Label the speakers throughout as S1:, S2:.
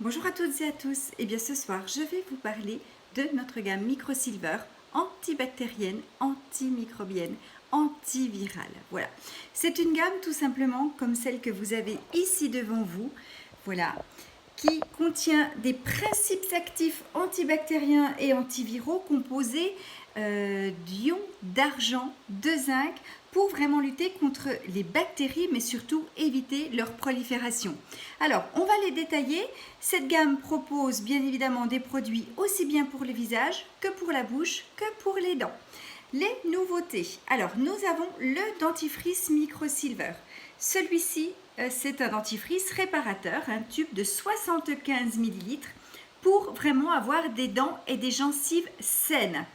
S1: Bonjour à toutes et à tous. Et bien ce soir, je vais vous parler de notre gamme Microsilver antibactérienne, antimicrobienne, antivirale. Voilà. C'est une gamme tout simplement comme celle que vous avez ici devant vous. Voilà, qui contient des principes actifs antibactériens et antiviraux composés d'ions d'argent, de zinc, pour vraiment lutter contre les bactéries, mais surtout éviter leur prolifération. Alors, on va les détailler. Cette gamme propose bien évidemment des produits aussi bien pour le visage que pour la bouche que pour les dents. Les nouveautés. Alors, nous avons le dentifrice Microsilver. Celui-ci, c'est un dentifrice réparateur, un tube de 75 ml pour vraiment avoir des dents et des gencives saines.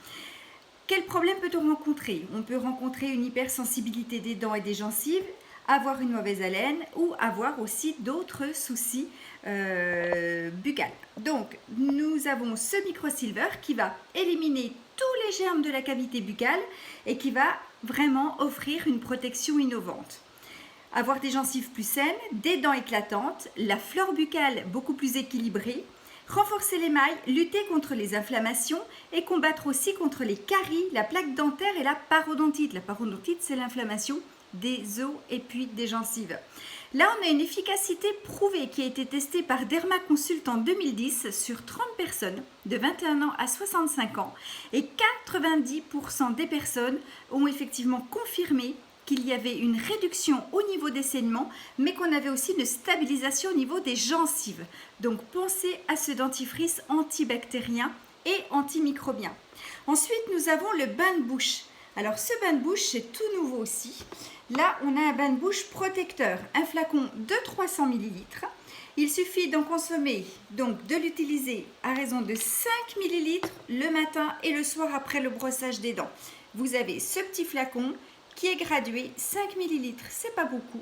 S1: Quel problème peut-on rencontrer? On peut rencontrer une hypersensibilité des dents et des gencives, avoir une mauvaise haleine ou avoir aussi d'autres soucis buccales. Donc, nous avons ce Microsilver qui va éliminer tous les germes de la cavité buccale et qui va vraiment offrir une protection innovante. Avoir des gencives plus saines, des dents éclatantes, la flore buccale beaucoup plus équilibrée, renforcer l'émail, lutter contre les inflammations et combattre aussi contre les caries, la plaque dentaire et la parodontite. La parodontite, c'est l'inflammation des os et puis des gencives. Là, on a une efficacité prouvée qui a été testée par Dermaconsult en 2010 sur 30 personnes de 21 ans à 65 ans et 90% des personnes ont effectivement confirmé qu'il y avait une réduction au niveau des saignements, mais qu'on avait aussi une stabilisation au niveau des gencives. Donc pensez à ce dentifrice antibactérien et antimicrobien. Ensuite, nous avons le bain de bouche. Alors ce bain de bouche, c'est tout nouveau aussi. Là, on a un bain de bouche protecteur, un flacon de 300 ml. Il suffit d'en consommer, donc de l'utiliser à raison de 5 ml le matin et le soir après le brossage des dents. Vous avez ce petit flacon qui est gradué 5 ml, c'est pas beaucoup.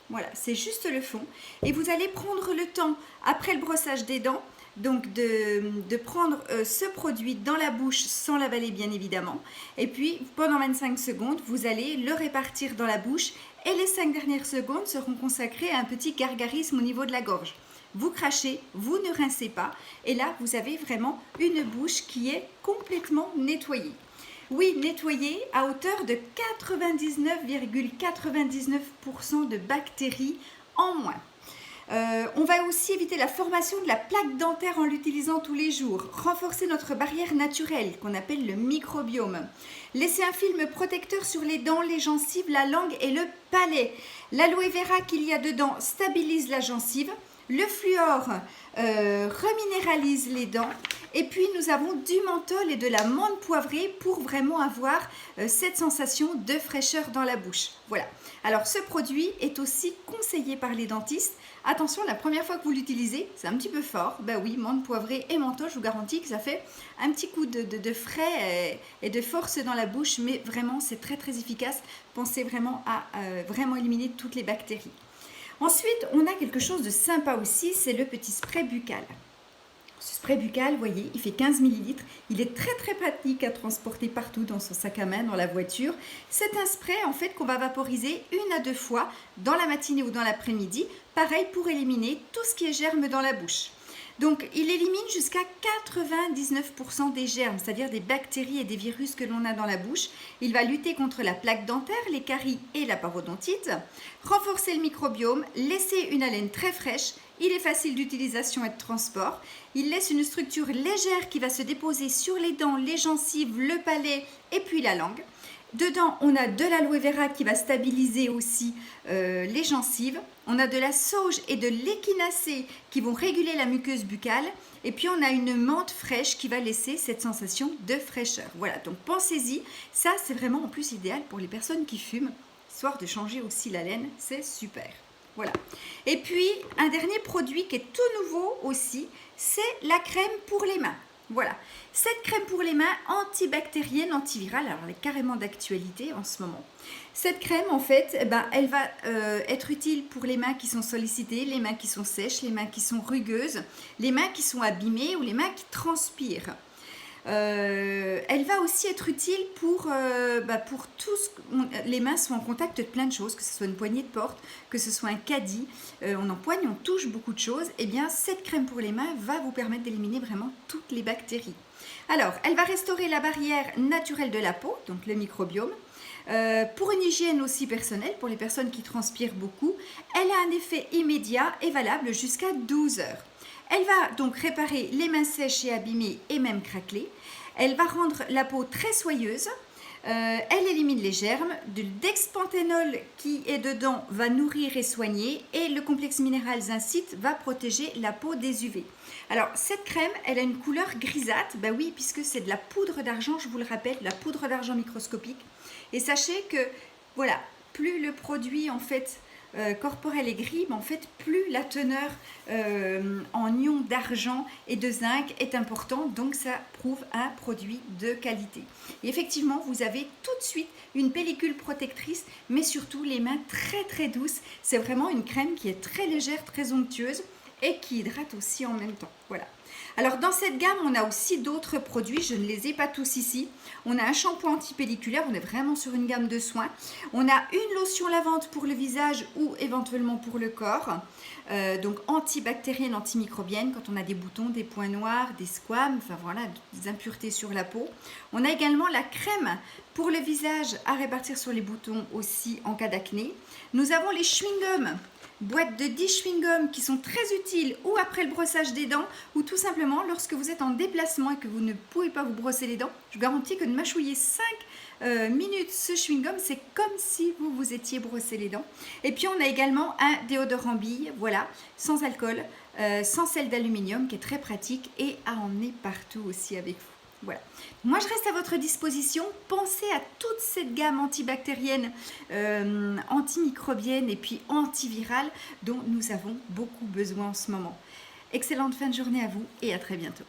S1: Voilà, c'est juste le fond. Et vous allez prendre le temps, après le brossage des dents, donc de prendre ce produit dans la bouche sans l'avaler bien évidemment. Et puis, pendant 25 secondes, vous allez le répartir dans la bouche et les 5 dernières secondes seront consacrées à un petit gargarisme au niveau de la gorge. Vous crachez, vous ne rincez pas et là, vous avez vraiment une bouche qui est complètement nettoyée. Oui, nettoyer à hauteur de 99,99% de bactéries en moins. On va aussi éviter la formation de la plaque dentaire en l'utilisant tous les jours, renforcer notre barrière naturelle qu'on appelle le microbiome, laisser un film protecteur sur les dents, les gencives, la langue et le palais. L'aloe vera qu'il y a dedans stabilise la gencive, le fluor reminéralise les dents. Et puis nous avons du menthol et de la menthe poivrée pour vraiment avoir cette sensation de fraîcheur dans la bouche. Voilà. Alors ce produit est aussi conseillé par les dentistes. Attention, la première fois que vous l'utilisez, c'est un petit peu fort. Ben oui, menthe poivrée et menthol, je vous garantis que ça fait un petit coup de frais et de force dans la bouche. Mais vraiment, c'est très très efficace. Pensez vraiment à vraiment éliminer toutes les bactéries. Ensuite, on a quelque chose de sympa aussi, c'est le petit spray buccal. Ce spray buccal, vous voyez, il fait 15 ml. Il est très très pratique à transporter partout dans son sac à main, dans la voiture. C'est un spray en fait qu'on va vaporiser 1 à 2 fois dans la matinée ou dans l'après-midi. Pareil pour éliminer tout ce qui est germe dans la bouche. Donc, il élimine jusqu'à 99% des germes, c'est-à-dire des bactéries et des virus que l'on a dans la bouche. Il va lutter contre la plaque dentaire, les caries et la parodontite, renforcer le microbiome, laisser une haleine très fraîche. Il est facile d'utilisation et de transport. Il laisse une structure légère qui va se déposer sur les dents, les gencives, le palais et puis la langue. Dedans, on a de l'aloe vera qui va stabiliser aussi les gencives. On a de la sauge et de l'échinacée qui vont réguler la muqueuse buccale. Et puis, on a une menthe fraîche qui va laisser cette sensation de fraîcheur. Voilà, donc pensez-y. Ça, c'est vraiment en plus idéal pour les personnes qui fument. Histoire de changer aussi la laine, c'est super. Voilà. Et puis, un dernier produit qui est tout nouveau aussi, c'est la crème pour les mains. Voilà, cette crème pour les mains antibactérienne, antivirale, alors elle est carrément d'actualité en ce moment. Cette crème, en fait, elle va être utile pour les mains qui sont sollicitées, les mains qui sont sèches, les mains qui sont rugueuses, les mains qui sont abîmées ou les mains qui transpirent. Elle va aussi être utile pour les mains sont en contact de plein de choses, que ce soit une poignée de porte, que ce soit un caddie, on empoigne, on touche beaucoup de choses. Et bien cette crème pour les mains va vous permettre d'éliminer vraiment toutes les bactéries. Alors, elle va restaurer la barrière naturelle de la peau, donc le microbiome. Pour une hygiène aussi personnelle, pour les personnes qui transpirent beaucoup, elle a un effet immédiat et valable jusqu'à 12 heures. Elle va donc réparer les mains sèches et abîmées et même craquelées. Elle va rendre la peau très soyeuse. Elle élimine les germes. Du dexpanthénol qui est dedans va nourrir et soigner. Et le complexe minéral zincite va protéger la peau des UV. Alors cette crème, elle a une couleur grisâtre. Ben oui, puisque c'est de la poudre d'argent, je vous le rappelle, la poudre d'argent microscopique. Et sachez que, voilà, plus le produit en fait corporel est gris, mais en fait plus la teneur en ions d'argent et de zinc est importante, donc ça prouve un produit de qualité. Et effectivement, vous avez tout de suite une pellicule protectrice, mais surtout les mains très très douces. C'est vraiment une crème qui est très légère, très onctueuse et qui hydrate aussi en même temps. Voilà. Alors dans cette gamme, on a aussi d'autres produits, je ne les ai pas tous ici. On a un shampoing antipelliculaire, on est vraiment sur une gamme de soins. On a une lotion lavante pour le visage ou éventuellement pour le corps. Donc antibactérienne, antimicrobienne, quand on a des boutons, des points noirs, des squames, enfin voilà, des impuretés sur la peau. On a également la crème pour le visage à répartir sur les boutons aussi en cas d'acné. Nous avons les chewing-gums. Boîtes de 10 chewing-gums qui sont très utiles ou après le brossage des dents ou tout simplement lorsque vous êtes en déplacement et que vous ne pouvez pas vous brosser les dents. Je vous garantis que de mâchouiller 5 minutes ce chewing-gum, c'est comme si vous vous étiez brossé les dents. Et puis on a également un déodorant bille, voilà, sans alcool, sans sel d'aluminium qui est très pratique et à emmener partout aussi avec vous. Voilà. Moi, je reste à votre disposition. Pensez à toute cette gamme antibactérienne, antimicrobienne et puis antivirale dont nous avons beaucoup besoin en ce moment. Excellente fin de journée à vous et à très bientôt.